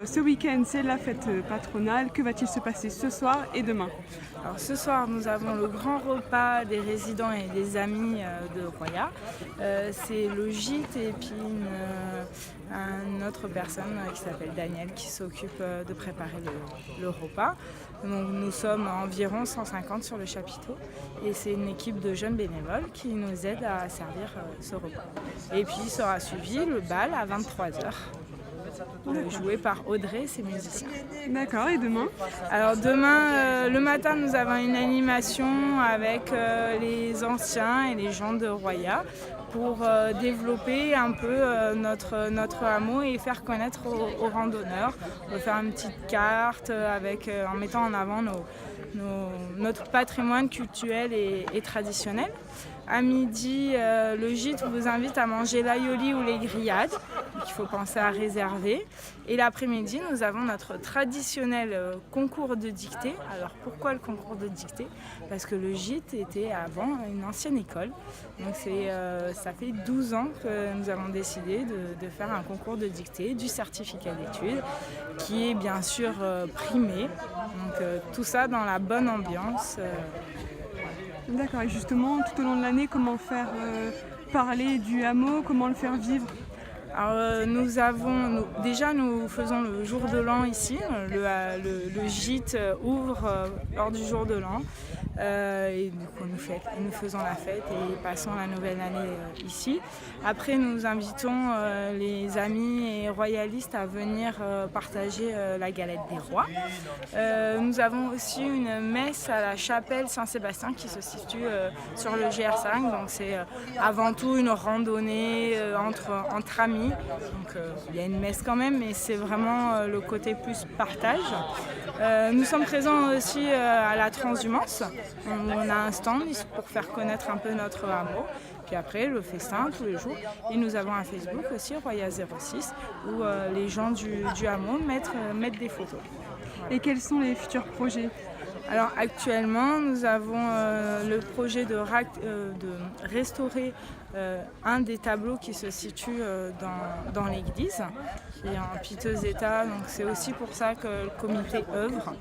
Ce week-end, c'est la fête patronale. Que va-t-il se passer ce soir et demain? Alors ce soir, nous avons le grand repas des résidents et des amis de Roya. C'est le gîte et puis une autre personne qui s'appelle Daniel qui s'occupe de préparer le repas. Donc, nous sommes environ 150 sur le chapiteau et c'est une équipe de jeunes bénévoles qui nous aide à servir ce repas. Et puis sera suivi le bal à 23h. Joué par Audrey et ses musiciens. D'accord, et demain? Alors demain, le matin, nous avons une animation avec les anciens et les gens de Roya pour développer un peu notre hameau et faire connaître aux randonneurs. On va faire une petite carte en mettant en avant notre patrimoine culturel et traditionnel. À midi, le gîte vous invite à manger l'aioli ou les grillades, donc il faut penser à réserver. Et l'après-midi, nous avons notre traditionnel concours de dictée. Alors pourquoi le concours de dictée? Parce que le gîte était avant une ancienne école. Donc ça fait 12 ans que nous avons décidé de faire un concours de dictée, du certificat d'études, qui est bien sûr primé. Donc tout ça dans la bonne ambiance. D'accord, et justement, tout au long de l'année, comment faire parler du hameau, comment le faire vivre? Alors, déjà nous faisons le jour de l'an ici, le gîte ouvre lors du jour de l'an et du coup nous faisons la fête et passons la nouvelle année ici. Après nous invitons les amis et royalistes à venir partager la galette des rois. Nous avons aussi une messe à la chapelle Saint-Sébastien qui se situe sur le GR5, donc c'est avant tout une randonnée entre amis. Donc il y a une messe quand même, mais c'est vraiment le côté plus partage. Nous sommes présents aussi à la transhumance. On a un stand pour faire connaître un peu notre hameau. Puis après, le festin tous les jours. Et nous avons un Facebook aussi, Roya06, où les gens du hameau mettent des photos. Et quels sont les futurs projets? Alors actuellement, nous avons le projet de restaurer un des tableaux qui se situe dans l'église, qui est en piteux état. Donc c'est aussi pour ça que le comité œuvre.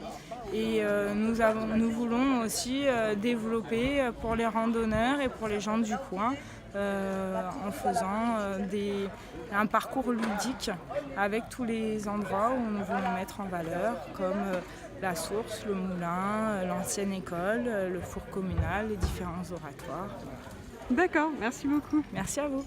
Et nous voulons aussi développer pour les randonneurs et pour les gens du coin en faisant un parcours ludique avec tous les endroits où nous voulons mettre en valeur, comme la source, le moulin, l'ancienne école, le four communal, les différents oratoires. D'accord, merci beaucoup. Merci à vous.